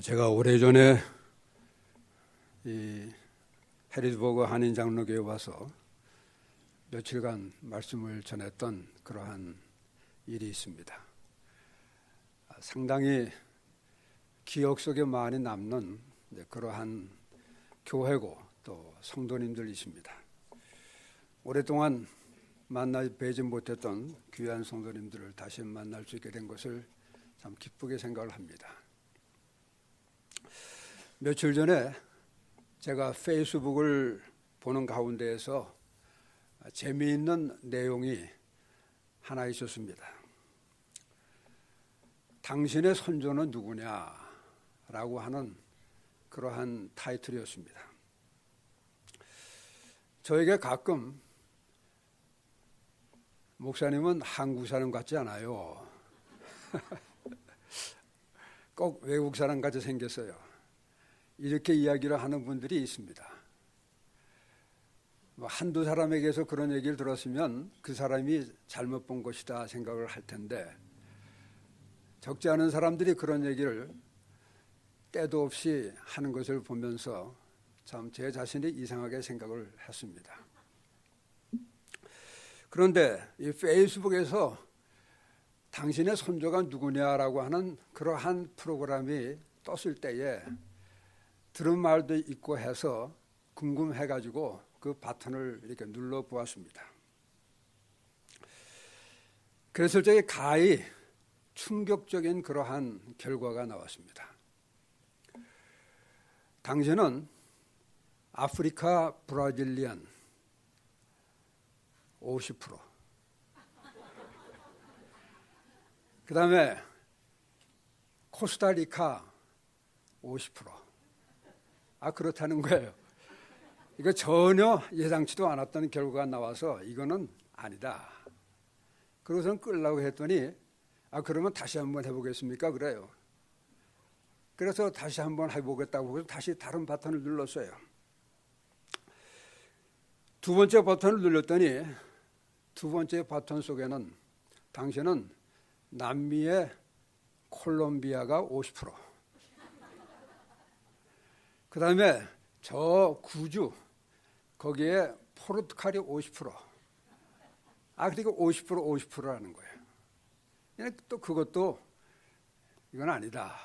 제가 오래전에 이 해리스버그 한인장로교에 와서 며칠간 말씀을 전했던 그러한 일이 있습니다. 상당히 기억 속에 많이 남는 그러한 교회고 또 성도님들이십니다. 오랫동안 뵈지 못했던 귀한 성도님들을 다시 만날 수 있게 된 것을 참 기쁘게 생각을 합니다. 며칠 전에 제가 페이스북을 보는 가운데에서 재미있는 내용이 하나 있었습니다. 당신의 선조는 누구냐라고 하는 그러한 타이틀이었습니다. 저에게 가끔 목사님은 한국 사람 같지 않아요. 꼭 외국 사람 같이 생겼어요. 이렇게 이야기를 하는 분들이 있습니다. 한두 사람에게서 그런 얘기를 들었으면 그 사람이 잘못 본 것이다 생각을 할 텐데 적지 않은 사람들이 그런 얘기를 때도 없이 하는 것을 보면서 참 제 자신이 이상하게 생각을 했습니다. 그런데 이 페이스북에서 당신의 선조가 누구냐라고 하는 그러한 프로그램이 떴을 때에 들은 말도 있고 해서 궁금해가지고 그 버튼을 이렇게 눌러 보았습니다. 그랬을 적에 가히 충격적인 그러한 결과가 나왔습니다. 당신은 아프리카 브라질리안 50%, 그 다음에 코스타리카 50%. 그렇다는 거예요. 이거 전혀 예상치도 않았던 결과가 나와서 이거는 아니다. 그래서 끌려고 했더니 그러면 다시 한번 해보겠습니까? 그래요. 그래서 다시 한번 해보겠다고 해서 다시 다른 버튼을 눌렀어요. 두 번째 버튼을 눌렀더니 두 번째 버튼 속에는 당신은 남미의 콜롬비아가 50%, 그 다음에 저 구주 거기에 포르투갈이 50%. 그러니까 50%라는 거예요. 또 그것도 이건 아니다.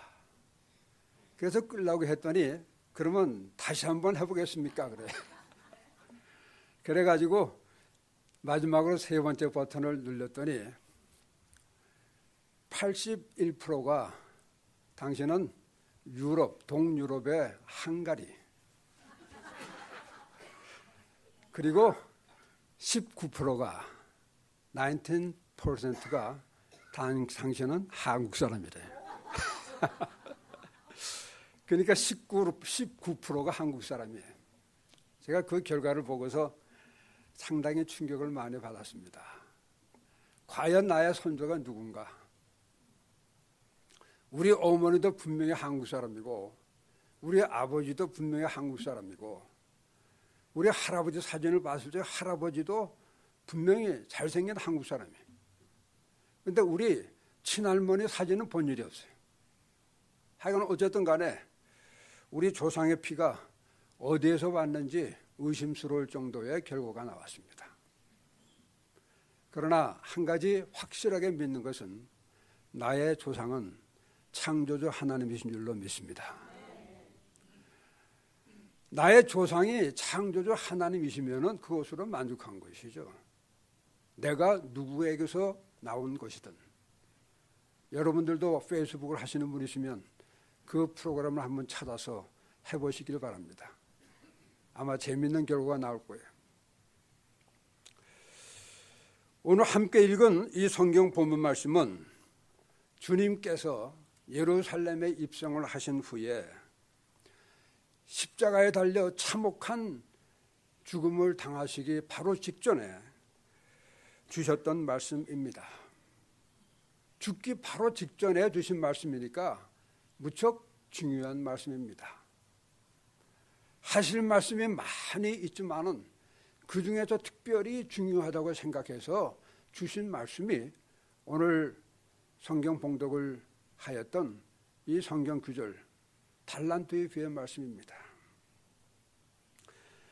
그래서 끌려고 했더니 그러면 다시 한번 해보겠습니까? 그래가지고 마지막으로 세 번째 버튼을 눌렀더니 81%가 당신은 유럽, 동유럽의 헝가리, 그리고 19%가 19%가 당신은 한국 사람이래요. 그러니까 19%가 한국 사람이에요. 제가 그 결과를 보고서 상당히 충격을 많이 받았습니다. 과연 나의 선조가 누군가? 우리 어머니도 분명히 한국 사람이고 우리 아버지도 분명히 한국 사람이고 우리 할아버지 사진을 봤을 때 할아버지도 분명히 잘생긴 한국 사람이에요. 그런데 우리 친할머니 사진은 본 일이 없어요. 하여간 어쨌든 간에 우리 조상의 피가 어디에서 왔는지 의심스러울 정도의 결과가 나왔습니다. 그러나 한 가지 확실하게 믿는 것은 나의 조상은 창조주 하나님이신 줄로 믿습니다. 나의 조상이 창조주 하나님이시면 그것으로 만족한 것이죠. 내가 누구에게서 나온 것이든. 여러분들도 페이스북을 하시는 분이시면 그 프로그램을 한번 찾아서 해보시길 바랍니다. 아마 재미있는 결과가 나올 거예요. 오늘 함께 읽은 이 성경 본문 말씀은 주님께서 예루살렘에 입성을 하신 후에 십자가에 달려 참혹한 죽음을 당하시기 바로 직전에 주셨던 말씀입니다. 죽기 바로 직전에 주신 말씀이니까 무척 중요한 말씀입니다. 하실 말씀이 많이 있지만은 그 중에서 특별히 중요하다고 생각해서 주신 말씀이 오늘 성경 봉독을 하였던 이 성경 구절 달란트에 비유의 말씀입니다.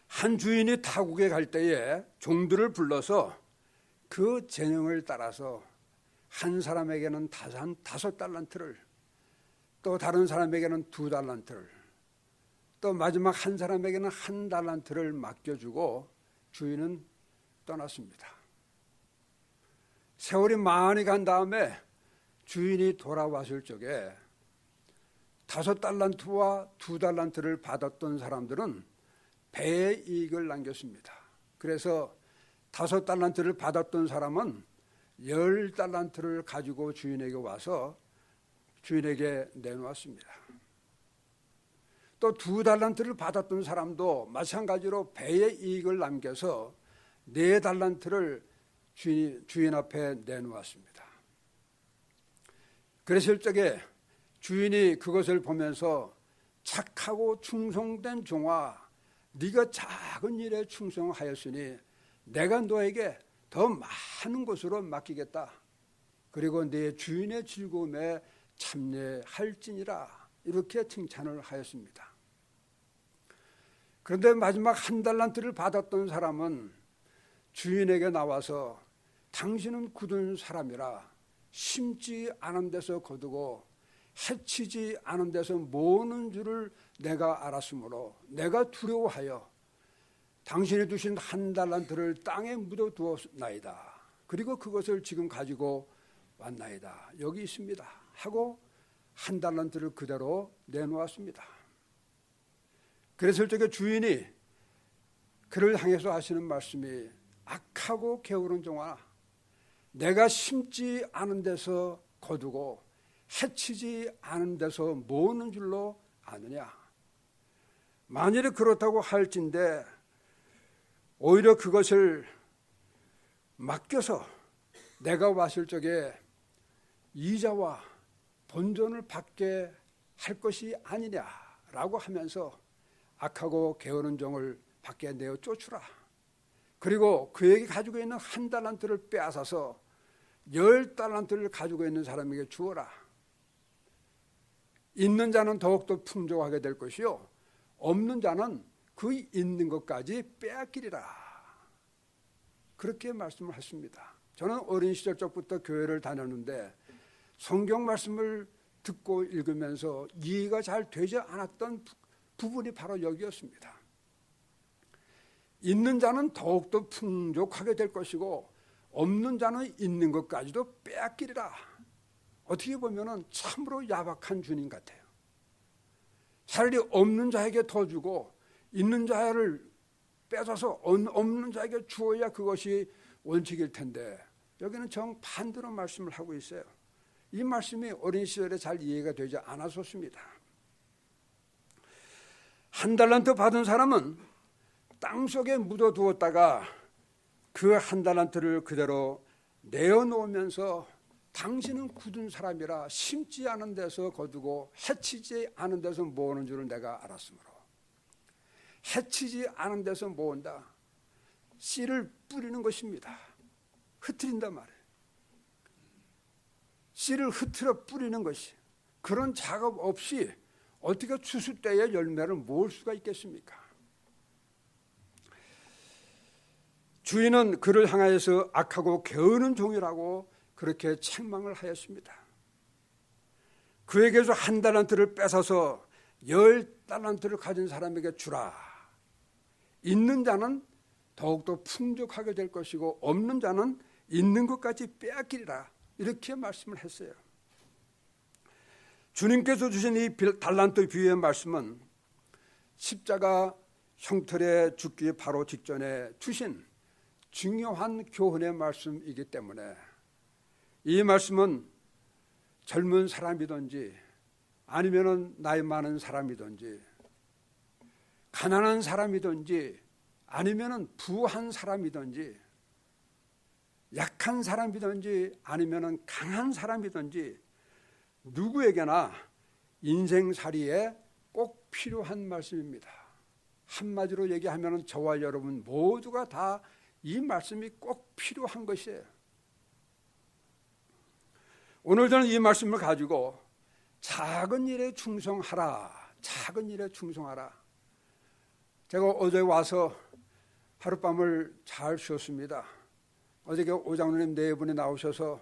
한 주인이 타국에 갈 때에 종들을 불러서 그 재능을 따라서 한 사람에게는 5달란트를, 또 다른 사람에게는 2달란트를, 또 마지막 한 사람에게는 1달란트를 맡겨주고 주인은 떠났습니다. 세월이 많이 간 다음에 주인이 돌아왔을 적에 5달란트와 2달란트를 받았던 사람들은 배의 이익을 남겼습니다. 그래서 5달란트를 받았던 사람은 10달란트를 가지고 주인에게 와서 주인에게 내놓았습니다. 또 2달란트를 받았던 사람도 마찬가지로 배의 이익을 남겨서 4달란트를 주인 앞에 내놓았습니다. 그랬을 적에 주인이 그것을 보면서 착하고 충성된 종아, 네가 작은 일에 충성하였으니 내가 너에게 더 많은 것으로 맡기겠다. 그리고 네 주인의 즐거움에 참여할지니라. 이렇게 칭찬을 하였습니다. 그런데 마지막 1달란트를 받았던 사람은 주인에게 나와서 당신은 굳은 사람이라 심지 않은 데서 거두고 해치지 않은 데서 모으는 줄을 내가 알았으므로 내가 두려워하여 당신이 두신 1달란트를 땅에 묻어두었나이다. 그리고 그것을 지금 가지고 왔나이다. 여기 있습니다. 하고 1달란트를 그대로 내놓았습니다. 그랬을 적에 주인이 그를 향해서 하시는 말씀이 악하고 게으른 종아, 내가 심지 않은 데서 거두고 해치지 않은 데서 모으는 줄로 아느냐. 만일에 그렇다고 할진대 오히려 그것을 맡겨서 내가 왔을 적에 이자와 본전을 받게 할 것이 아니냐라고 하면서 악하고 게으른 종을 밖에 내어 쫓으라. 그리고 그에게 가지고 있는 1달란트를 빼앗아서 10달란트를 가지고 있는 사람에게 주어라. 있는 자는 더욱더 풍족하게 될 것이요 없는 자는 그 있는 것까지 빼앗기리라. 그렇게 말씀을 하십니다. 저는 어린 시절 적부터 교회를 다녔는데 성경 말씀을 듣고 읽으면서 이해가 잘 되지 않았던 부분이 바로 여기였습니다. 있는 자는 더욱더 풍족하게 될 것이고 없는 자는 있는 것까지도 빼앗기리라. 어떻게 보면 참으로 야박한 주님 같아요. 차라리 없는 자에게 더 주고 있는 자를 뺏어서 없는 자에게 주어야 그것이 원칙일 텐데 여기는 정반대로 말씀을 하고 있어요. 이 말씀이 어린 시절에 잘 이해가 되지 않았었습니다. 1달란트 받은 사람은 땅속에 묻어두었다가 그 1달란트를 그대로 내어놓으면서 당신은 굳은 사람이라 심지 않은 데서 거두고 해치지 않은 데서 모으는 줄을 내가 알았으므로. 해치지 않은 데서 모은다. 씨를 뿌리는 것입니다. 흩트린단 말이에요. 씨를 흩트려 뿌리는 것이. 그런 작업 없이 어떻게 추수 때에 열매를 모을 수가 있겠습니까? 주인은 그를 향하여서 악하고 게으른 종이라고 그렇게 책망을 하였습니다. 그에게서 1달란트를 뺏어서 10달란트를 가진 사람에게 주라. 있는 자는 더욱더 풍족하게 될 것이고 없는 자는 있는 것까지 빼앗기리라. 이렇게 말씀을 했어요. 주님께서 주신 이 달란트 비유의 말씀은 십자가 형틀에 죽기 바로 직전에 주신 중요한 교훈의 말씀이기 때문에 이 말씀은 젊은 사람이든지 아니면 나이 많은 사람이든지 가난한 사람이든지 아니면 부한 사람이든지 약한 사람이든지 아니면 강한 사람이든지 누구에게나 인생살이에 꼭 필요한 말씀입니다. 한마디로 얘기하면 저와 여러분 모두가 다 이 말씀이 꼭 필요한 것이에요. 오늘 저는 이 말씀을 가지고 작은 일에 충성하라, 작은 일에 충성하라. 제가 어제 와서 하룻밤을 잘 쉬었습니다. 어저께 오장로님 네 분이 나오셔서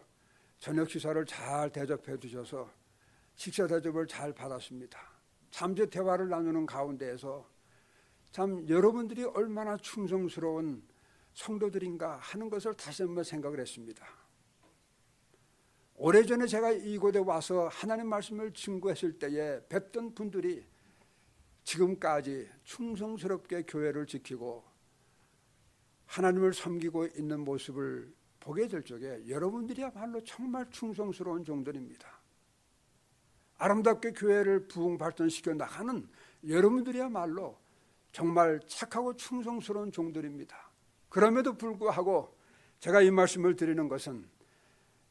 저녁 식사를 잘 대접해 주셔서 식사 대접을 잘 받았습니다. 잠시 대화를 나누는 가운데에서 참 여러분들이 얼마나 충성스러운 성도들인가 하는 것을 다시 한번 생각을 했습니다. 오래전에 제가 이곳에 와서 하나님 말씀을 증거했을 때에 뵙던 분들이 지금까지 충성스럽게 교회를 지키고 하나님을 섬기고 있는 모습을 보게 될 적에 여러분들이야말로 정말 충성스러운 종들입니다. 아름답게 교회를 부흥 발전시켜 나가는 여러분들이야말로 정말 착하고 충성스러운 종들입니다. 그럼에도 불구하고 제가 이 말씀을 드리는 것은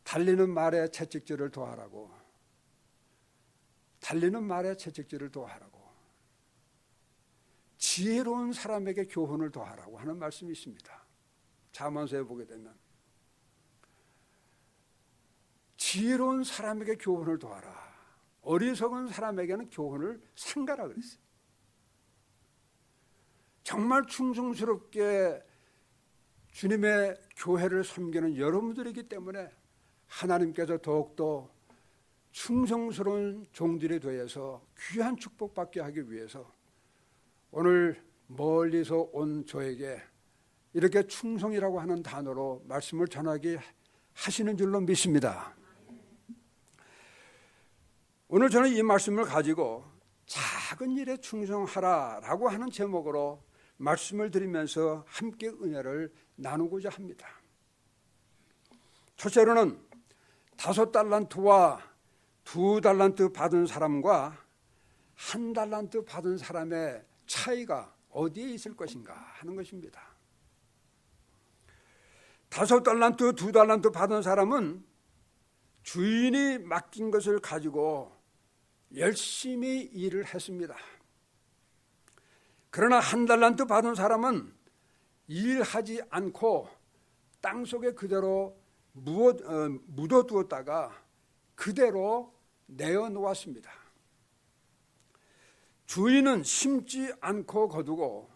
달리는 말에 채찍질을 도하라고, 달리는 말에 채찍질을 도하라고, 지혜로운 사람에게 교훈을 도하라고 하는 말씀이 있습니다. 잠언서에 보게 되면 지혜로운 사람에게 교훈을 도하라, 어리석은 사람에게는 교훈을 삼가라 그랬어요. 정말 충성스럽게 주님의 교회를 섬기는 여러분들이기 때문에 하나님께서 더욱더 충성스러운 종들이 되어서 귀한 축복받게 하기 위해서 오늘 멀리서 온 저에게 이렇게 충성이라고 하는 단어로 말씀을 전하게 하시는 줄로 믿습니다. 오늘 저는 이 말씀을 가지고 작은 일에 충성하라라고 하는 제목으로 말씀을 드리면서 함께 은혜를 나누고자 합니다. 첫째로는 5달란트와 2달란트 받은 사람과 1달란트 받은 사람의 차이가 어디에 있을 것인가 하는 것입니다. 5달란트, 2달란트 받은 사람은 주인이 맡긴 것을 가지고 열심히 일을 했습니다. 그러나 1달란트 받은 사람은 일하지 않고 땅속에 그대로 묻어두었다가 그대로 내어놓았습니다. 주인은 심지 않고 거두고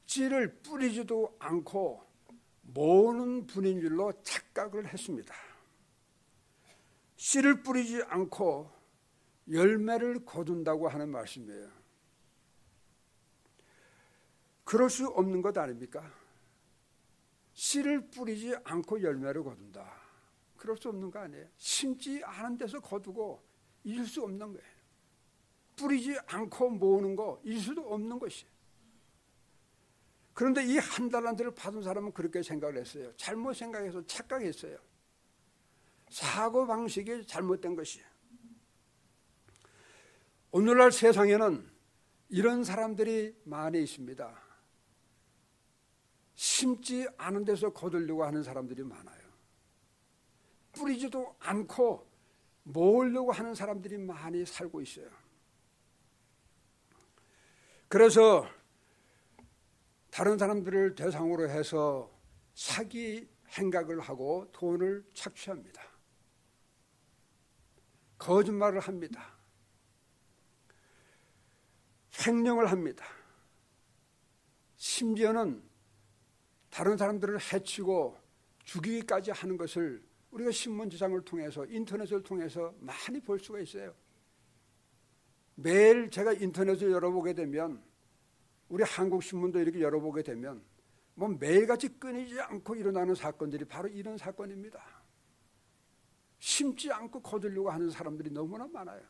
씨를 뿌리지도 않고 모으는 분인 줄로 착각을 했습니다. 씨를 뿌리지 않고 열매를 거둔다고 하는 말씀이에요. 그럴 수 없는 것 아닙니까? 씨를 뿌리지 않고 열매를 거둔다. 그럴 수 없는 거 아니에요? 심지 않은 데서 거두고 잊을 수 없는 거예요. 뿌리지 않고 모으는 거 잊을 수도 없는 것이에요. 그런데 이 1달란트를 받은 사람은 그렇게 생각을 했어요. 잘못 생각해서 착각했어요. 사고방식이 잘못된 것이에요. 오늘날 세상에는 이런 사람들이 많이 있습니다. 심지 않은 데서 거두려고 하는 사람들이 많아요. 뿌리지도 않고 모으려고 하는 사람들이 많이 살고 있어요. 그래서 다른 사람들을 대상으로 해서 사기 행각을 하고 돈을 착취합니다. 거짓말을 합니다. 횡령을 합니다. 심지어는 다른 사람들을 해치고 죽이기까지 하는 것을 우리가 신문지상을 통해서 인터넷을 통해서 많이 볼 수가 있어요. 매일 제가 인터넷을 열어보게 되면 우리 한국신문도 이렇게 열어보게 되면 뭐 매일같이 끊이지 않고 일어나는 사건들이 바로 이런 사건입니다. 심지 않고 거두려고 하는 사람들이 너무나 많아요.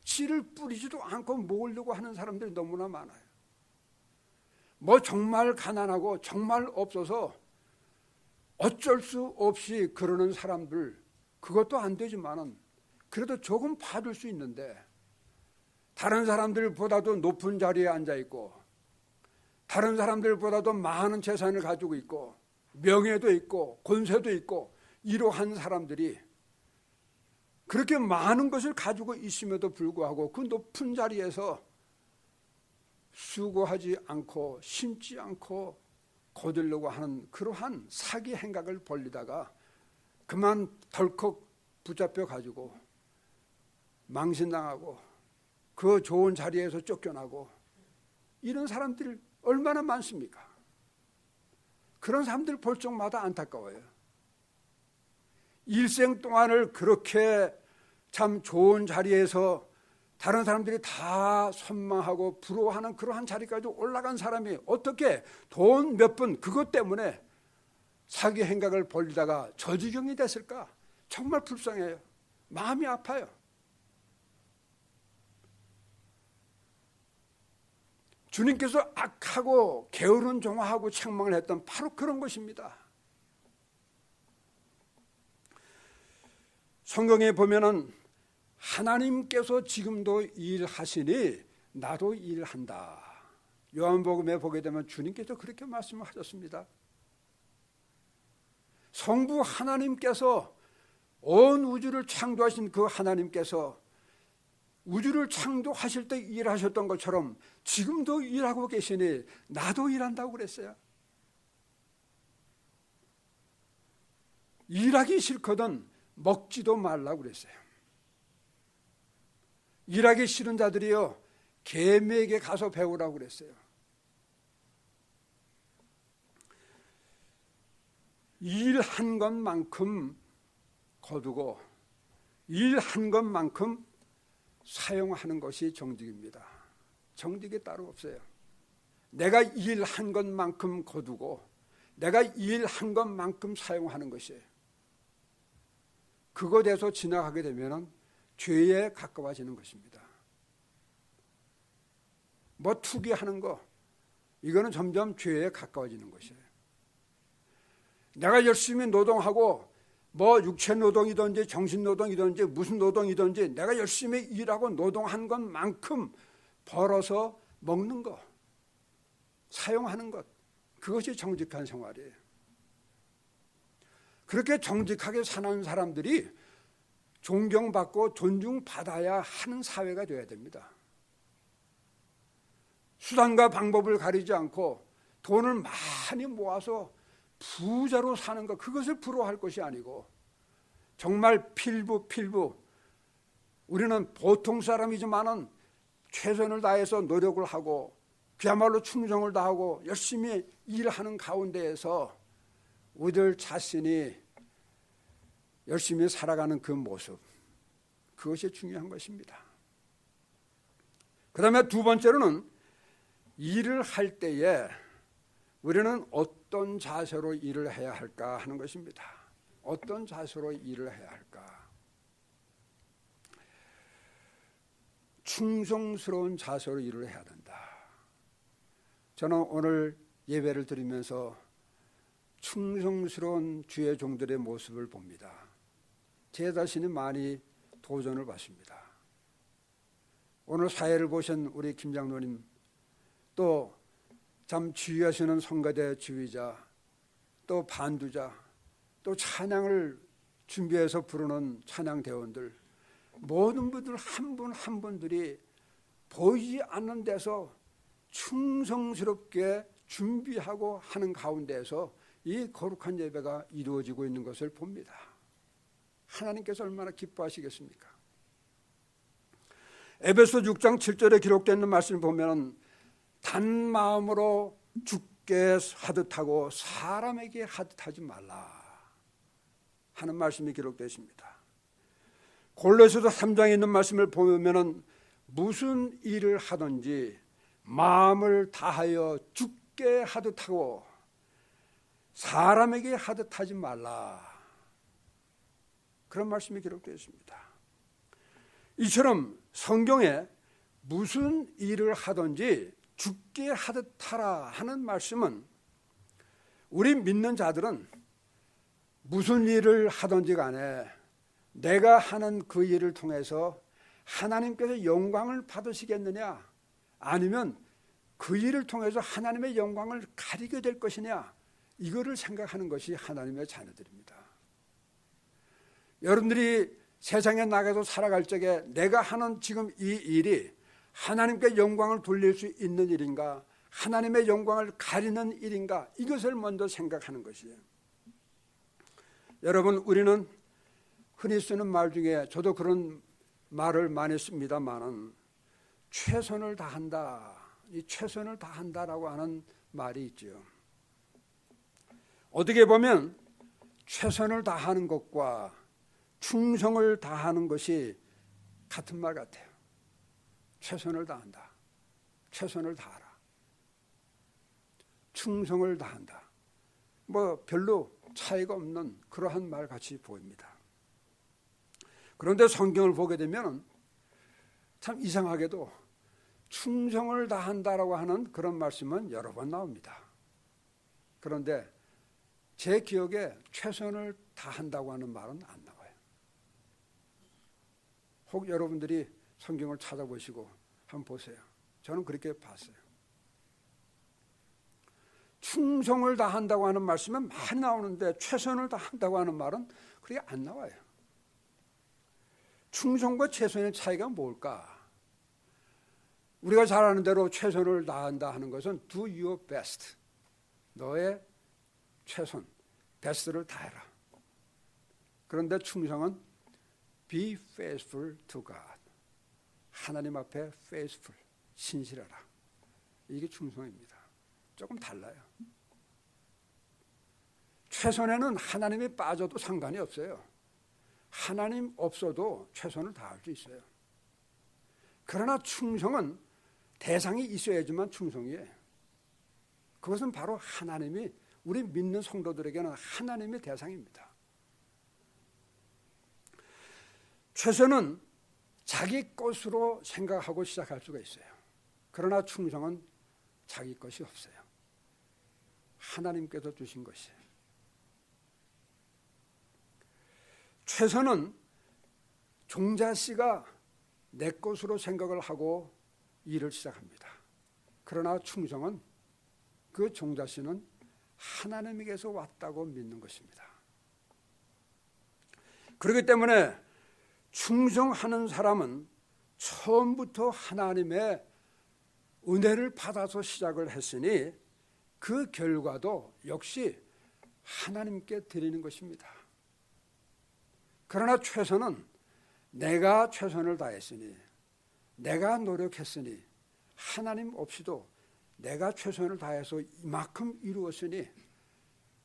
씨를 뿌리지도 않고 모으려고 하는 사람들이 너무나 많아요. 뭐 정말 가난하고 정말 없어서 어쩔 수 없이 그러는 사람들, 그것도 안 되지만은 그래도 조금 받을 수 있는데 다른 사람들보다도 높은 자리에 앉아 있고 다른 사람들보다도 많은 재산을 가지고 있고 명예도 있고 권세도 있고 이러한 사람들이 그렇게 많은 것을 가지고 있음에도 불구하고 그 높은 자리에서 수고하지 않고 심지 않고 거두려고 하는 그러한 사기 행각을 벌리다가 그만 덜컥 붙잡혀 가지고 망신당하고 그 좋은 자리에서 쫓겨나고 이런 사람들이 얼마나 많습니까? 그런 사람들 볼 적마다 안타까워요. 일생 동안을 그렇게 참 좋은 자리에서 다른 사람들이 다 선망하고 부러워하는 그러한 자리까지 올라간 사람이 어떻게 돈 몇 푼 그것 때문에 사기 행각을 벌리다가 저 지경이 됐을까? 정말 불쌍해요. 마음이 아파요. 주님께서 악하고 게으른 종아하고 책망을 했던 바로 그런 것입니다. 성경에 보면은 하나님께서 지금도 일하시니 나도 일한다. 요한복음에 보게 되면 주님께서 그렇게 말씀하셨습니다. 성부 하나님께서 온 우주를 창조하신 그 하나님께서 우주를 창조하실 때 일하셨던 것처럼 지금도 일하고 계시니 나도 일한다고 그랬어요. 일하기 싫거든 먹지도 말라고 그랬어요. 일하기 싫은 자들이요 개미에게 가서 배우라고 그랬어요. 일한 것만큼 거두고 일한 것만큼 사용하는 것이 정직입니다. 정직이 따로 없어요. 내가 일한 것만큼 거두고 내가 일한 것만큼 사용하는 것이에요. 그것에서 지나가게 되면 죄에 가까워지는 것입니다. 뭐 투기하는 거 이거는 점점 죄에 가까워지는 것이에요. 내가 열심히 노동하고 뭐 육체 노동이든지 정신 노동이든지 무슨 노동이든지 내가 열심히 일하고 노동한 것만큼 벌어서 먹는 것, 사용하는 것, 그것이 정직한 생활이에요. 그렇게 정직하게 사는 사람들이 존경받고 존중받아야 하는 사회가 되어야 됩니다. 수단과 방법을 가리지 않고 돈을 많이 모아서 부자로 사는 것, 그것을 부러워할 것이 아니고 정말 필부 우리는 보통 사람이지만은 최선을 다해서 노력을 하고 그야말로 충성을 다하고 열심히 일하는 가운데에서 우리들 자신이 열심히 살아가는 그 모습, 그것이 중요한 것입니다. 그 다음에 두 번째로는 일을 할 때에 우리는 어떤 자세로 일을 해야 할까 하는 것입니다. 어떤 자세로 일을 해야 할까? 충성스러운 자세로 일을 해야 된다. 저는 오늘 예배를 드리면서 충성스러운 주의 종들의 모습을 봅니다. 제 자신이 많이 도전을 받습니다. 오늘 사회를 보신 우리 김 장로님, 또 참 지휘하시는 성가대 지휘자, 또 반두자, 또 찬양을 준비해서 부르는 찬양대원들, 모든 분들 한 분 한 분들이 보이지 않는 데서 충성스럽게 준비하고 하는 가운데에서 이 거룩한 예배가 이루어지고 있는 것을 봅니다. 하나님께서 얼마나 기뻐하시겠습니까? 에베소 6장 7절에 기록되어 있는 말씀을 보면 단 마음으로 주께 하듯 하고 사람에게 하듯 하지 말라 하는 말씀이 기록되어 있습니다. 골로새서 3장에 있는 말씀을 보면 무슨 일을 하든지 마음을 다하여 주께 하듯 하고 사람에게 하듯 하지 말라, 그런 말씀이 기록되어 있습니다. 이처럼 성경에 무슨 일을 하든지 주께 하듯 하라 하는 말씀은 우리 믿는 자들은 무슨 일을 하든지 간에 내가 하는 그 일을 통해서 하나님께서 영광을 받으시겠느냐, 아니면 그 일을 통해서 하나님의 영광을 가리게 될 것이냐, 이거를 생각하는 것이 하나님의 자녀들입니다. 여러분들이 세상에 나가서 살아갈 적에 내가 하는 지금 이 일이 하나님께 영광을 돌릴 수 있는 일인가, 하나님의 영광을 가리는 일인가, 이것을 먼저 생각하는 것이에요. 여러분, 우리는 흔히 쓰는 말 중에 저도 그런 말을 많이 씁니다만은 최선을 다한다. 이 최선을 다한다라고 하는 말이 있죠. 어떻게 보면 최선을 다하는 것과 충성을 다하는 것이 같은 말 같아요. 최선을 다한다. 최선을 다하라. 충성을 다한다. 뭐 별로 차이가 없는 그러한 말 같이 보입니다. 그런데 성경을 보게 되면 참 이상하게도 충성을 다한다라고 하는 그런 말씀은 여러 번 나옵니다. 그런데 제 기억에 최선을 다한다고 하는 말은 안 나와요. 혹 여러분들이 성경을 찾아보시고 한번 보세요. 저는 그렇게 봤어요. 충성을 다한다고 하는 말씀은 많이 나오는데 최선을 다한다고 하는 말은 그렇게 안 나와요. 충성과 최선의 차이가 뭘까? 우리가 잘 아는 대로 최선을 다한다 하는 것은 do your best. 너의 최선, 베스트를 다해라. 그런데 충성은 be faithful to God. 하나님 앞에 faithful, 신실하라. 이게 충성입니다. 조금 달라요. 최선에는 하나님이 빠져도 상관이 없어요. 하나님 없어도 최선을 다할 수 있어요. 그러나 충성은 대상이 있어야지만 충성이에요. 그것은 바로 하나님이 우리 믿는 성도들에게는 하나님의 대상입니다. 최선은 자기 것으로 생각하고 시작할 수가 있어요. 그러나 충성은 자기 것이 없어요. 하나님께서 주신 것이에요. 최선은 종자씨가 내 것으로 생각을 하고 일을 시작합니다. 그러나 충성은 그 종자씨는 하나님에게서 왔다고 믿는 것입니다. 그렇기 때문에 충성하는 사람은 처음부터 하나님의 은혜를 받아서 시작을 했으니 그 결과도 역시 하나님께 드리는 것입니다. 그러나 최선은 내가 최선을 다했으니, 내가 노력했으니, 하나님 없이도 내가 최선을 다해서 이만큼 이루었으니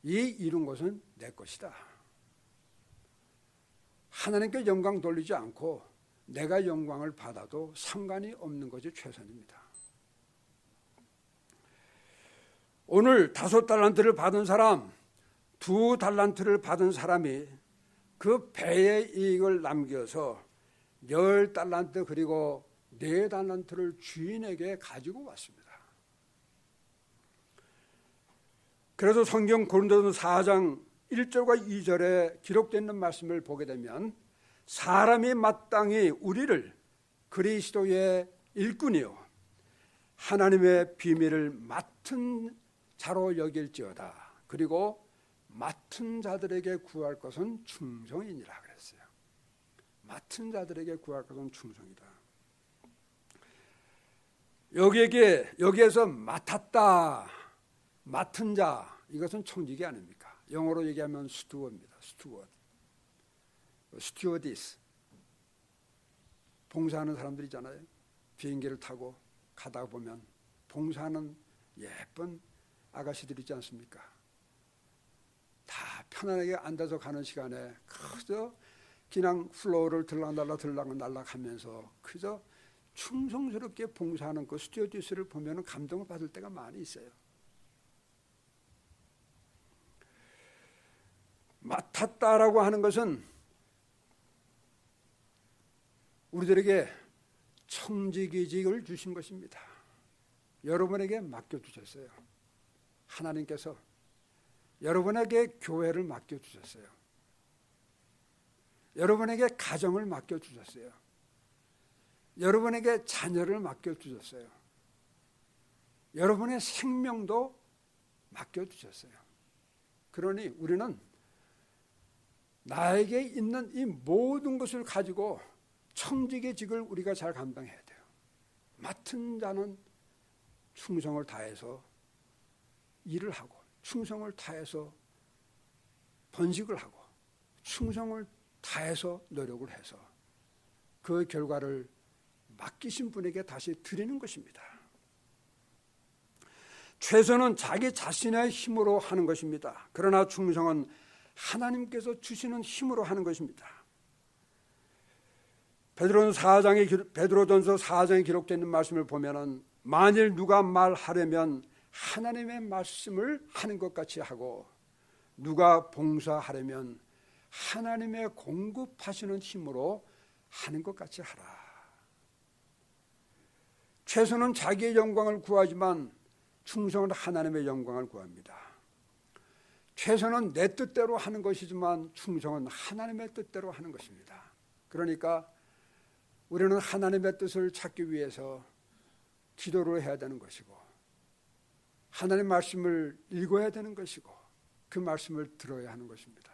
이 이룬 것은 내 것이다. 하나님께 영광 돌리지 않고 내가 영광을 받아도 상관이 없는 것이 최선입니다. 오늘 5달란트를 받은 사람, 2달란트를 받은 사람이 그 배의 이익을 남겨서 10달란트 그리고 4달란트를 주인에게 가지고 왔습니다. 그래서 성경 고린도전서 4장 1절과 2절에 기록되어 있는 말씀을 보게 되면 사람이 마땅히 우리를 그리스도의 일꾼이요 하나님의 비밀을 맡은 자로 여길지어다. 그리고 맡은 자들에게 구할 것은 충성이니라 그랬어요. 맡은 자들에게 구할 것은 충성이다. 여기에서 맡았다, 맡은 자, 이것은 청직이 아닙니까? 영어로 얘기하면 스튜어드입니다. 스튜어디스. 봉사하는 사람들 있잖아요. 비행기를 타고 가다 보면 봉사하는 예쁜 아가씨들 있지 않습니까? 다 편안하게 앉아서 가는 시간에 그저 그냥 플로어를 들락날락 하면서 그저 충성스럽게 봉사하는 그 스튜어디스를 보면 감동을 받을 때가 많이 있어요. 맡았다라고 하는 것은 우리들에게 청지기직을 주신 것입니다. 여러분에게 맡겨주셨어요. 하나님께서 여러분에게 교회를 맡겨주셨어요. 여러분에게 가정을 맡겨주셨어요. 여러분에게 자녀를 맡겨주셨어요. 여러분의 생명도 맡겨주셨어요. 그러니 우리는 나에게 있는 이 모든 것을 가지고 청직의 직을 우리가 잘 감당해야 돼요. 맡은 자는 충성을 다해서 일을 하고 충성을 다해서 번식을 하고 충성을 다해서 노력을 해서 그 결과를 맡기신 분에게 다시 드리는 것입니다. 최선은 자기 자신의 힘으로 하는 것입니다. 그러나 충성은 하나님께서 주시는 힘으로 하는 것입니다. 베드로전서 4장에 기록되어 있는 말씀을 보면은 만일 누가 말하려면 하나님의 말씀을 하는 것 같이 하고 누가 봉사하려면 하나님의 공급하시는 힘으로 하는 것 같이 하라. 최선은 자기의 영광을 구하지만 충성은 하나님의 영광을 구합니다. 최선은 내 뜻대로 하는 것이지만 충성은 하나님의 뜻대로 하는 것입니다. 그러니까 우리는 하나님의 뜻을 찾기 위해서 기도를 해야 되는 것이고 하나님의 말씀을 읽어야 되는 것이고 그 말씀을 들어야 하는 것입니다.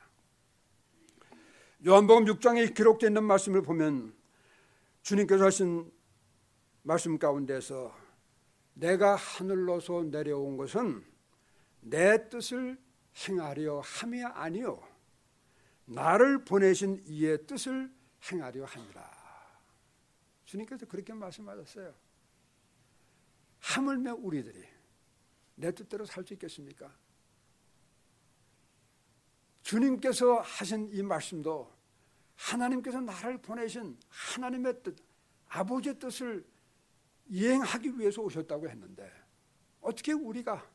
요한복음 6장에 기록되어 있는 말씀을 보면 주님께서 하신 말씀 가운데서 내가 하늘로서 내려온 것은 내 뜻을 행하려 함이 아니요 나를 보내신 이의 뜻을 행하려 함이라. 주님께서 그렇게 말씀하셨어요. 하물며 우리들이 내 뜻대로 살 수 있겠습니까? 주님께서 하신 이 말씀도 하나님께서 나를 보내신 하나님의 뜻, 아버지의 뜻을 이행하기 위해서 오셨다고 했는데 어떻게 우리가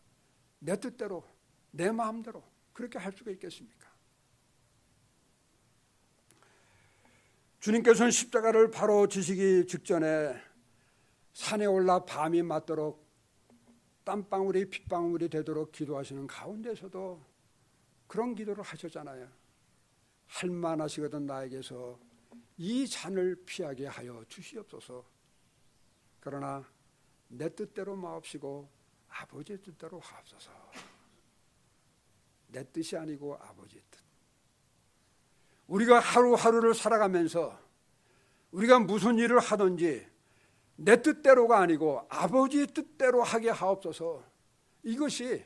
내 뜻대로 내 마음대로 그렇게 할 수가 있겠습니까? 주님께서는 십자가를 바로 지시기 직전에 산에 올라 밤이 맞도록 땀방울이 핏방울이 되도록 기도하시는 가운데서도 그런 기도를 하셨잖아요. 할 만하시거든 나에게서 이 잔을 피하게 하여 주시옵소서. 그러나 내 뜻대로 마옵시고 아버지의 뜻대로 하옵소서. 내 뜻이 아니고 아버지의 뜻. 우리가 하루하루를 살아가면서 우리가 무슨 일을 하든지 내 뜻대로가 아니고 아버지의 뜻대로 하게 하옵소서. 이것이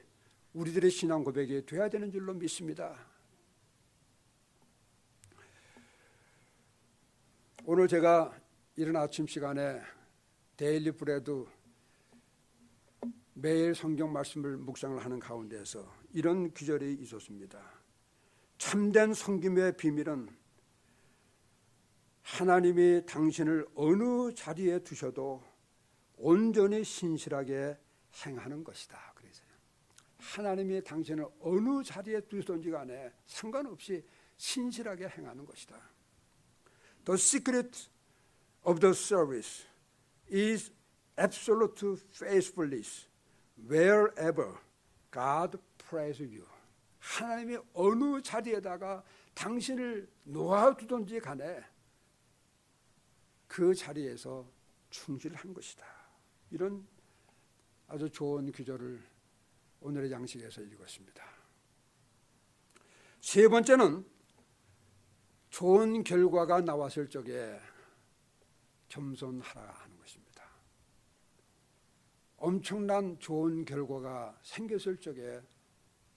우리들의 신앙 고백이 되어야 되는 줄로 믿습니다. 오늘 제가 이른 아침 시간에 데일리 브레드 매일 성경 말씀을 묵상을 하는 가운데서 이런 구절이 있었습니다. 참된 섬김의 비밀은 하나님이 당신을 어느 자리에 두셔도 온전히 신실하게 행하는 것이다. 그래서요. 하나님이 당신을 어느 자리에 두시든지 간에 상관없이 신실하게 행하는 것이다. The secret of the service is absolute faithfulness wherever God places you. 하나님이 어느 자리에다가 당신을 놓아두든지 간에 그 자리에서 충실한 것이다. 이런 아주 좋은 구절을 오늘의 양식에서 읽었습니다. 세 번째는 좋은 결과가 나왔을 적에 겸손하라 하는 것입니다. 엄청난 좋은 결과가 생겼을 적에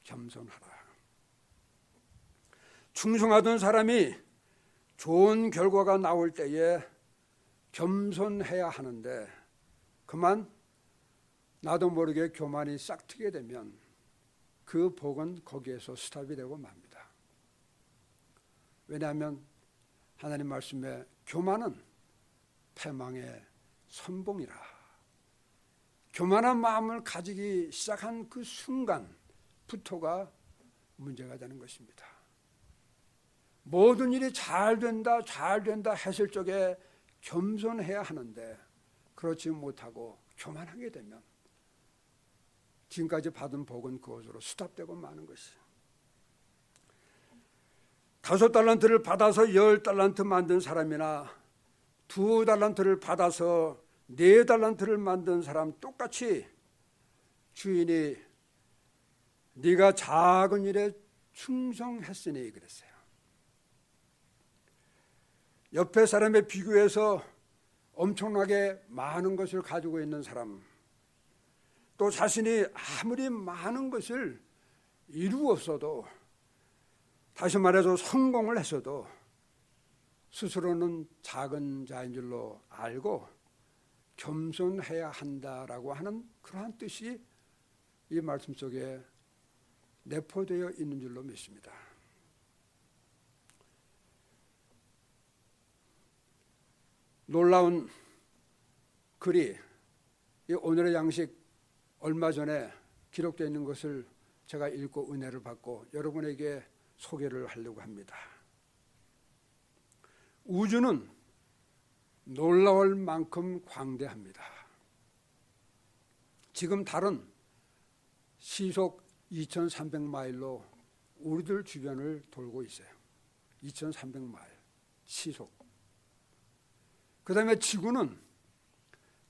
겸손하라. 충성하던 사람이 좋은 결과가 나올 때에 겸손해야 하는데 그만 나도 모르게 교만이 싹트게 되면 그 복은 거기에서 스탑이 되고 맙니다. 왜냐하면 하나님 말씀에 교만은 패망의 선봉이라. 교만한 마음을 가지기 시작한 그 순간부터가 문제가 되는 것입니다. 모든 일이 잘 된다 했을 적에 겸손해야 하는데 그렇지 못하고 교만하게 되면 지금까지 받은 복은 그것으로 수답되고 마는 것이에요. 5달란트를 받아서 10달란트 만든 사람이나 2달란트를 받아서 4달란트를 만든 사람 똑같이 주인이 네가 작은 일에 충성했으니 그랬어요. 옆에 사람에 비교해서 엄청나게 많은 것을 가지고 있는 사람, 또 자신이 아무리 많은 것을 이루었어도, 다시 말해서 성공을 했어도 스스로는 작은 자인 줄로 알고 겸손해야 한다라고 하는 그러한 뜻이 이 말씀 속에 내포되어 있는 줄로 믿습니다. 놀라운 글이 이 오늘의 양식 얼마 전에 기록되어 있는 것을 제가 읽고 은혜를 받고 여러분에게 소개를 하려고 합니다. 우주는 놀라울 만큼 광대합니다. 지금 달은 시속 2300마일로 우리들 주변을 돌고 있어요. 2300마일 시속. 그 다음에 지구는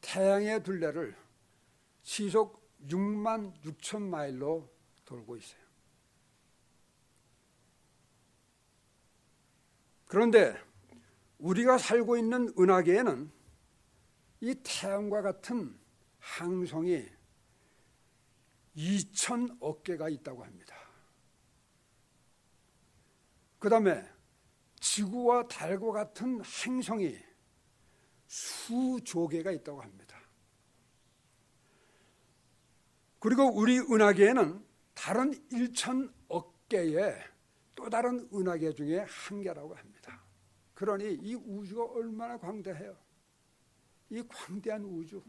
태양의 둘레를 시속 6만 6천 마일로 돌고 있어요. 그런데 우리가 살고 있는 은하계에는 이 태양과 같은 항성이 2천억 개가 있다고 합니다. 그 다음에 지구와 달과 같은 행성이 수조 개가 있다고 합니다. 그리고 우리 은하계에는 다른 1천억 개의 또 다른 은하계 중에 한 개라고 합니다. 그러니 이 우주가 얼마나 광대해요. 이 광대한 우주.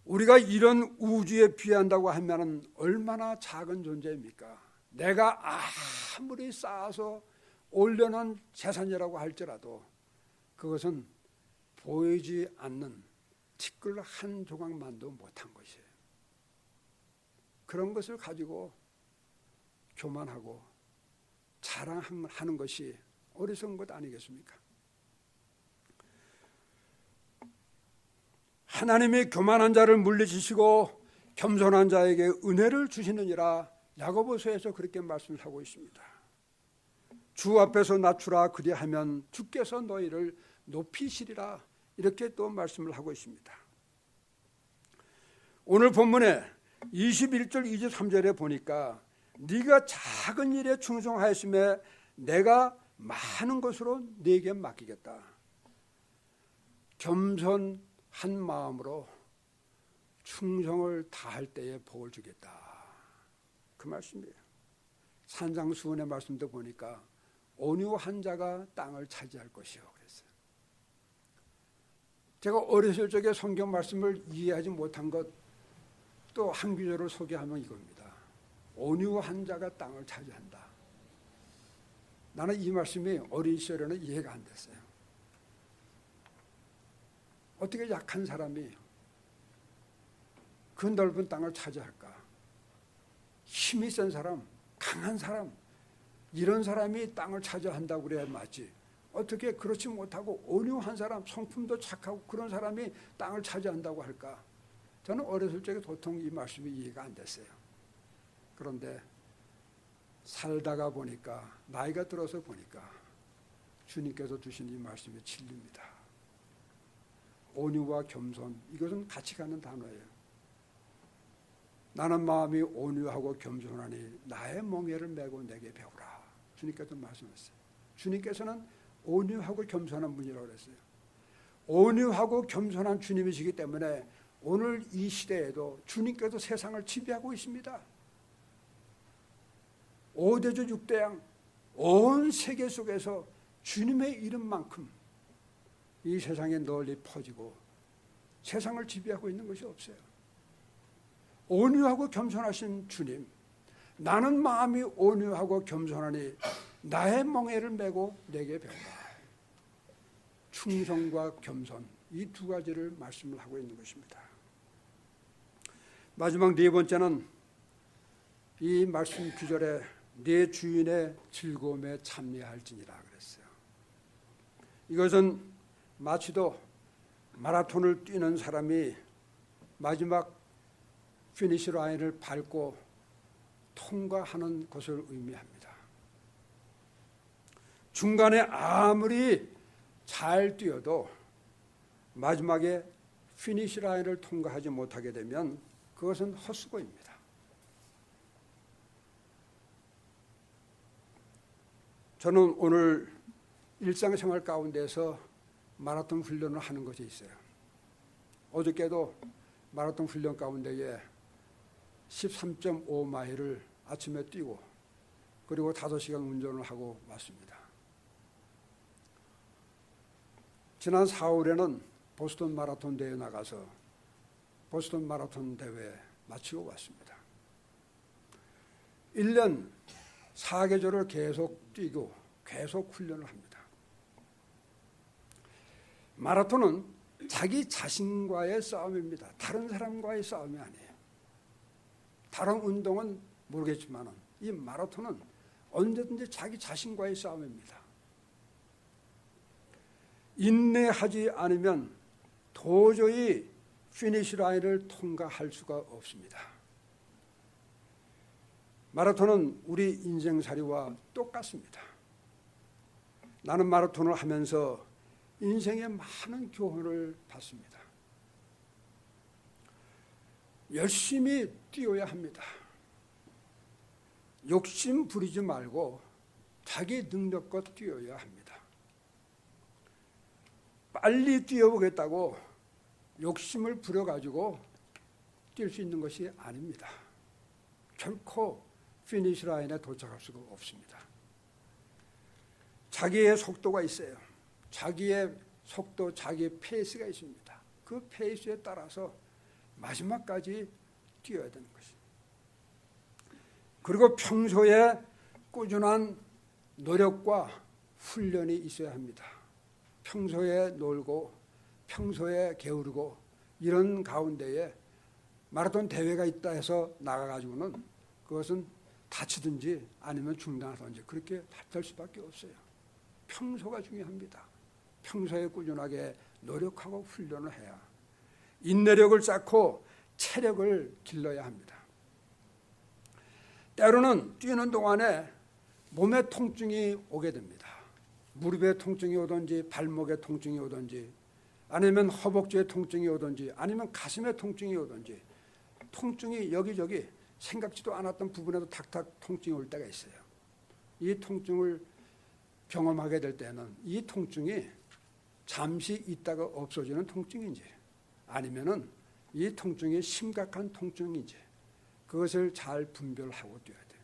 우리가 이런 우주에 비한다고 하면 얼마나 작은 존재입니까? 내가 아무리 쌓아서 올려놓은 재산이라고 할지라도 그것은 보이지 않는 티끌 한 조각만도 못한 것이에요. 그런 것을 가지고 교만하고 자랑하는 것이 어리석은 것 아니겠습니까? 하나님이 교만한 자를 물리치시고 겸손한 자에게 은혜를 주시느니라 야고보서에서 그렇게 말씀을 하고 있습니다. 주 앞에서 낮추라 그리하면 주께서 너희를 높이시리라 이렇게 또 말씀을 하고 있습니다. 오늘 본문에 21절 23절에 보니까 네가 작은 일에 충성하였음에 내가 많은 것으로 네게 맡기겠다. 겸손한 마음으로 충성을 다할 때에 복을 주겠다. 그 말씀이에요. 산상수훈의 말씀도 보니까 온유한 자가 땅을 차지할 것이요 그랬어요. 제가 어렸을 적에 성경 말씀을 이해하지 못한 것 또 한 구절을 소개하면 이겁니다. 온유한 자가 땅을 차지한다. 나는 이 말씀이 어린 시절에는 이해가 안 됐어요. 어떻게 약한 사람이 그 넓은 땅을 차지할까? 힘이 센 사람, 강한 사람, 이런 사람이 땅을 차지한다고 그래야 맞지. 어떻게 그렇지 못하고 온유한 사람, 성품도 착하고 그런 사람이 땅을 차지한다고 할까? 저는 어렸을 적에 도통 이 말씀이 이해가 안 됐어요. 그런데 살다가 보니까 나이가 들어서 보니까 주님께서 주신 이 말씀이 진리입니다. 온유와 겸손 이것은 같이 가는 단어예요. 나는 마음이 온유하고 겸손하니 나의 멍에를 메고 내게 배우라. 주님께서 말씀하셨어요. 주님께서는 온유하고 겸손한 분이라고 그랬어요. 온유하고 겸손한 주님이시기 때문에 오늘 이 시대에도 주님께서 세상을 지배하고 있습니다. 5대주 6대양 온 세계 속에서 주님의 이름만큼 이 세상에 널리 퍼지고 세상을 지배하고 있는 것이 없어요. 온유하고 겸손하신 주님, 나는 마음이 온유하고 겸손하니 나의 멍에를 메고 내게 배우라. 충성과 겸손 이 두 가지를 말씀을 하고 있는 것입니다. 마지막 네 번째는 이 말씀 구절에 내 주인의 즐거움에 참여할지니라 그랬어요. 이것은 마치도 마라톤을 뛰는 사람이 마지막 피니시 라인을 밟고 통과하는 것을 의미합니다. 중간에 아무리 잘 뛰어도 마지막에 피니시 라인을 통과하지 못하게 되면 그것은 헛수고입니다. 저는 오늘 일상생활 가운데서 마라톤 훈련을 하는 것이 있어요. 어저께도 마라톤 훈련 가운데에 13.5마일을 아침에 뛰고 그리고 5시간 운전을 하고 왔습니다. 지난 4월에는 보스턴 마라톤 대회에 나가서 보스턴 마라톤 대회 마치고 왔습니다. 1년 4계절을 계속 뛰고 계속 훈련을 합니다. 마라톤은 자기 자신과의 싸움입니다. 다른 사람과의 싸움이 아니에요. 다른 운동은 모르겠지만 이 마라톤은 언제든지 자기 자신과의 싸움입니다. 인내하지 않으면 도저히 피니시 라인을 통과할 수가 없습니다. 마라톤은 우리 인생살이와 똑같습니다. 나는 마라톤을 하면서 인생의 많은 교훈을 받습니다. 열심히 뛰어야 합니다. 욕심 부리지 말고 자기 능력껏 뛰어야 합니다. 빨리 뛰어보겠다고 욕심을 부려가지고 뛸 수 있는 것이 아닙니다. 결코 피니시 라인에 도착할 수가 없습니다. 자기의 속도가 있어요. 자기의 속도, 자기의 페이스가 있습니다. 그 페이스에 따라서 마지막까지 뛰어야 되는 것입니다. 그리고 평소에 꾸준한 노력과 훈련이 있어야 합니다. 평소에 놀고 평소에 게으르고 이런 가운데에 마라톤 대회가 있다 해서 나가가지고는 그것은 다치든지 아니면 중단하든지 그렇게 될 수밖에 없어요. 평소가 중요합니다. 평소에 꾸준하게 노력하고 훈련을 해야 인내력을 쌓고 체력을 길러야 합니다. 때로는 뛰는 동안에 몸에 통증이 오게 됩니다. 무릎에 통증이 오든지 발목에 통증이 오든지 아니면 허벅지에 통증이 오든지 아니면 가슴에 통증이 오든지 통증이 여기저기 생각지도 않았던 부분에도 탁탁 통증이 올 때가 있어요. 이 통증을 경험하게 될 때는 이 통증이 잠시 있다가 없어지는 통증인지 아니면은 이 통증이 심각한 통증인지 그것을 잘 분별하고 뛰어야 돼요.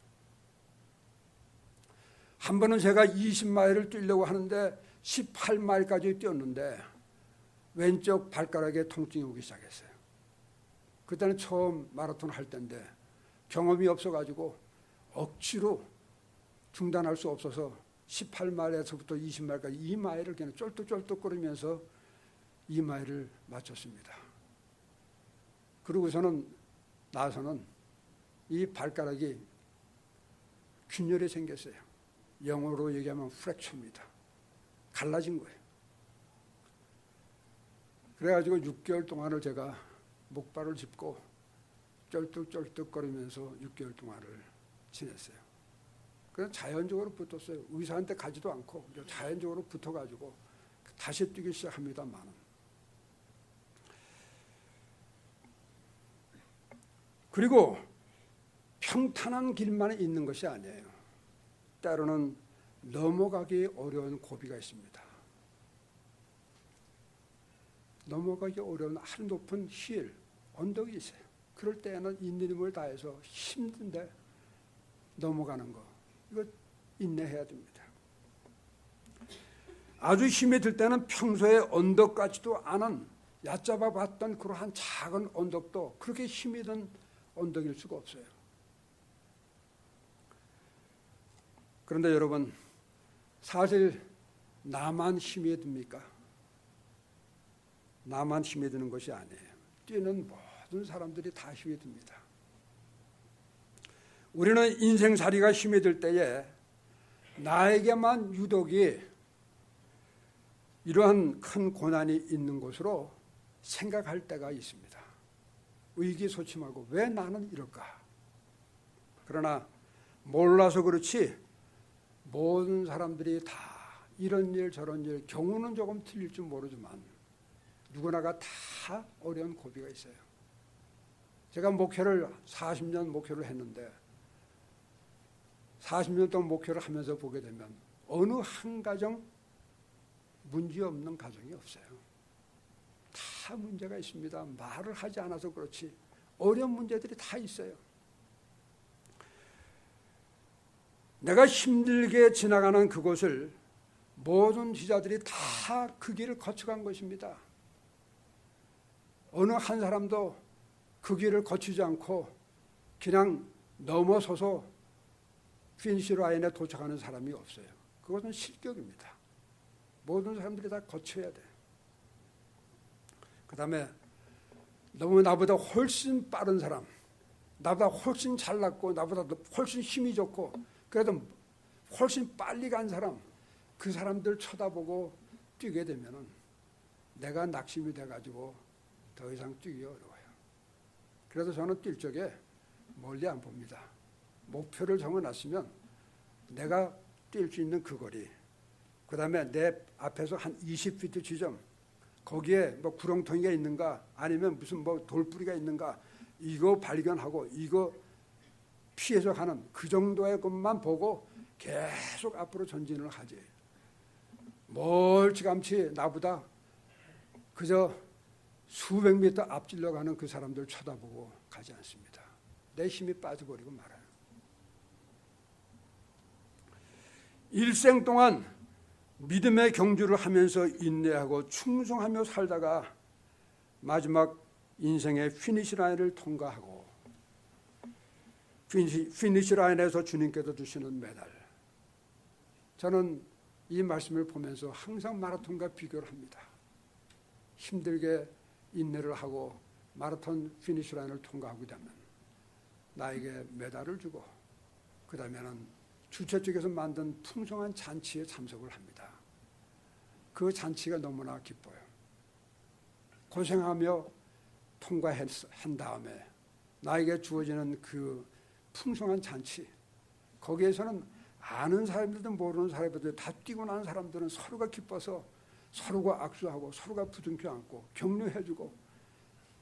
한 번은 제가 20마일을 뛰려고 하는데 18마일까지 뛰었는데 왼쪽 발가락에 통증이 오기 시작했어요. 그때는 처음 마라톤 할 때인데 경험이 없어가지고 억지로 중단할 수 없어서 18마일에서부터 20마일까지 2마일을 그냥 쫄뚝쫄뚝거리면서 2마일을 마쳤습니다. 그러고서는 나서는 이 발가락이 균열이 생겼어요. 영어로 얘기하면 프랙처입니다. 갈라진 거예요. 그래가지고 6개월 동안을 제가 목발을 짚고 쩔뚝쩔뚝거리면서 6개월 동안을 지냈어요. 그래서 자연적으로 붙었어요. 의사한테 가지도 않고 자연적으로 붙어가지고 다시 뛰기 시작합니다만 그리고 평탄한 길만 있는 것이 아니에요. 때로는 넘어가기 어려운 고비가 있습니다. 넘어가기 어려운 아주 높은 힐, 언덕이 있어요. 그럴 때에는 있는 힘을 다해서 힘든데 넘어가는 거, 이거 인내해야 됩니다. 아주 힘이 들 때는 평소에 언덕 같지도 않은 얕잡아 봤던 그러한 작은 언덕도 그렇게 힘이 든 언덕일 수가 없어요. 그런데 여러분, 사실 나만 힘이 듭니까? 나만 힘이 드는 것이 아니에요. 뛰는 모든 사람들이 다 힘이 듭니다. 우리는 인생살이가 힘이 들 때에 나에게만 유독이 이러한 큰 고난이 있는 것으로 생각할 때가 있습니다. 의기소침하고 왜 나는 이럴까? 그러나 몰라서 그렇지 모든 사람들이 다 이런 일 저런 일, 경우는 조금 틀릴 줄 모르지만 누구나가 다 어려운 고비가 있어요. 제가 40년 목회를 했는데 40년 동안 목회를 하면서 보게 되면 어느 한 가정 문제 없는 가정이 없어요. 다 문제가 있습니다. 말을 하지 않아서 그렇지 어려운 문제들이 다 있어요. 내가 힘들게 지나가는 그곳을 모든 지자들이 다 그 길을 거쳐간 것입니다. 어느 한 사람도 그 길을 거치지 않고 그냥 넘어서서 피니시 라인에 도착하는 사람이 없어요. 그것은 실격입니다. 모든 사람들이 다 거쳐야 돼. 그 다음에 너무 나보다 훨씬 빠른 사람, 나보다 훨씬 잘났고 나보다 훨씬 힘이 좋고 그래도 훨씬 빨리 간 사람, 그 사람들 쳐다보고 뛰게 되면은 내가 낙심이 돼가지고 더 이상 뛰기 어려워요. 그래서 저는 뛸 적에 멀리 안 봅니다. 목표를 정해놨으면 내가 뛸 수 있는 그 거리, 그 다음에 내 앞에서 한 20피트 지점, 거기에 뭐 구렁텅이가 있는가 아니면 무슨 뭐 돌뿌리가 있는가 이거 발견하고 이거 피해서 가는 그 정도의 것만 보고 계속 앞으로 전진을 하지. 멀찌감치 나보다 그저 수백 미터 앞질러 가는 그 사람들 쳐다보고 가지 않습니다. 내 힘이 빠져버리고 말아요. 일생 동안 믿음의 경주를 하면서 인내하고 충성하며 살다가 마지막 인생의 피니시 라인을 통과하고 피니시 라인에서 주님께서 주시는 메달. 저는 이 말씀을 보면서 항상 마라톤과 비교를 합니다. 힘들게 인내를 하고 마라톤 피니시 라인을 통과하게 되면 나에게 메달을 주고 그 다음에는 주최 측에서 만든 풍성한 잔치에 참석을 합니다. 그 잔치가 너무나 기뻐요. 고생하며 통과한 다음에 나에게 주어지는 그 풍성한 잔치, 거기에서는 아는 사람들도 모르는 사람들도 다 뛰고 나는 사람들은 서로가 기뻐서 서로가 악수하고 서로가 부둥켜 안고 격려해주고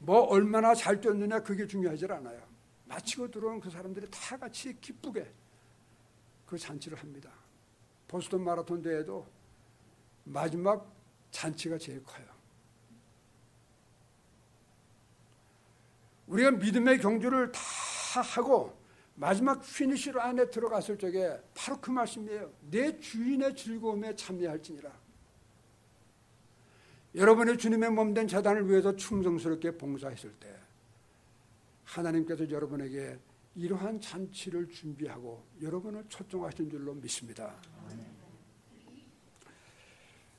뭐 얼마나 잘 뛰었느냐 그게 중요하지 않아요. 마치고 들어온 그 사람들이 다 같이 기쁘게 그 잔치를 합니다. 보스턴 마라톤 대회도 마지막 잔치가 제일 커요. 우리가 믿음의 경주를 다 하고 마지막 피니시 라인에 들어갔을 적에 바로 그 말씀이에요. 내 주인의 즐거움에 참여할지니라. 여러분의 주님의 몸된 재단을 위해서 충성스럽게 봉사했을 때 하나님께서 여러분에게 이러한 잔치를 준비하고 여러분을 초청하신 줄로 믿습니다.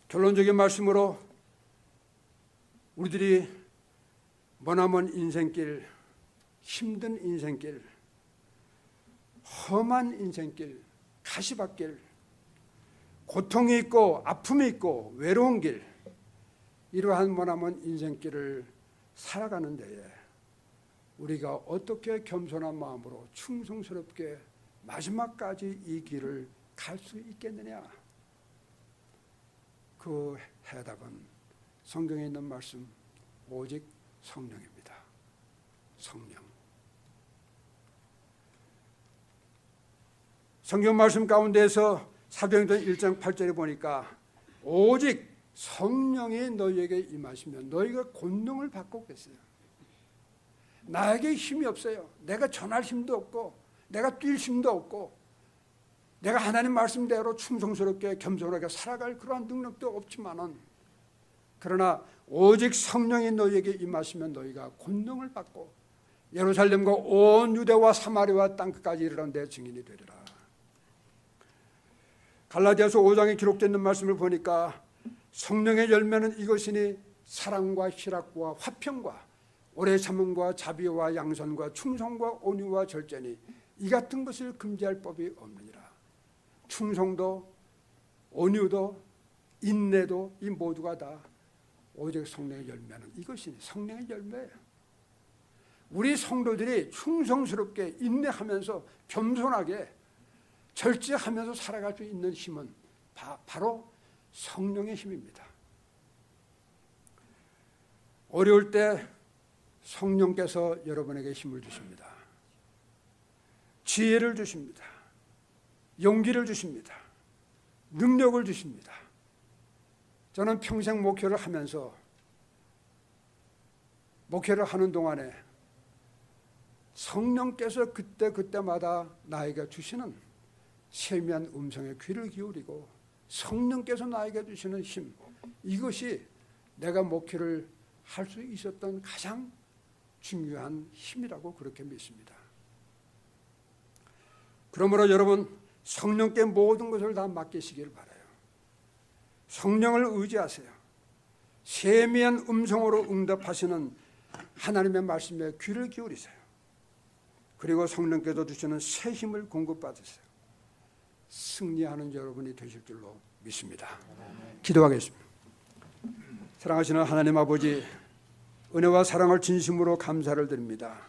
결론적인 말씀으로 우리들이 머나먼 인생길, 힘든 인생길, 험한 인생길, 가시밭길, 고통이 있고 아픔이 있고 외로운 길, 이러한 머나먼 인생길을 살아가는 데에 우리가 어떻게 겸손한 마음으로 충성스럽게 마지막까지 이 길을 갈 수 있겠느냐? 그 해답은 성경에 있는 말씀 오직 성령입니다. 성령. 성경 말씀 가운데서 사도행전 1장 8절에 보니까 오직 성령이 너희에게 임하시면 너희가 권능을 받고 계세요. 나에게 힘이 없어요. 내가 전할 힘도 없고 내가 뛸 힘도 없고 내가 하나님 말씀대로 충성스럽게 겸손하게 살아갈 그러한 능력도 없지만은 그러나 오직 성령이 너희에게 임하시면 너희가 권능을 받고 예루살렘과 온 유대와 사마리아 땅끝까지 이르는 내 증인이 되리라. 갈라디아서 5장에 기록되어 있는 말씀을 보니까 성령의 열매는 이것이니 사랑과 희락과 화평과 오래 참음과 자비와 양선과 충성과 온유와 절제니 이 같은 것을 금지할 법이 없느니라. 충성도 온유도 인내도 이 모두가 다 오직 성령의 열매는 이것이니 성령의 열매예요. 우리 성도들이 충성스럽게 인내하면서 겸손하게 절제하면서 살아갈 수 있는 힘은 바로 성령의 힘입니다. 어려울 때 성령께서 여러분에게 힘을 주십니다. 지혜를 주십니다. 용기를 주십니다. 능력을 주십니다. 저는 평생 목회를 하면서 목회를 하는 동안에 성령께서 그때마다 나에게 주시는 세미한 음성에 귀를 기울이고 성령께서 나에게 주시는 힘, 이것이 내가 목회를 할 수 있었던 가장 중요한 힘이라고 그렇게 믿습니다. 그러므로 여러분, 성령께 모든 것을 다 맡기시길 바라요. 성령을 의지하세요. 세미한 음성으로 응답하시는 하나님의 말씀에 귀를 기울이세요. 그리고 성령께서 주시는 새 힘을 공급받으세요. 승리하는 여러분이 되실 줄로 믿습니다. 기도하겠습니다. 사랑하시는 하나님 아버지, 은혜와 사랑을 진심으로 감사를 드립니다.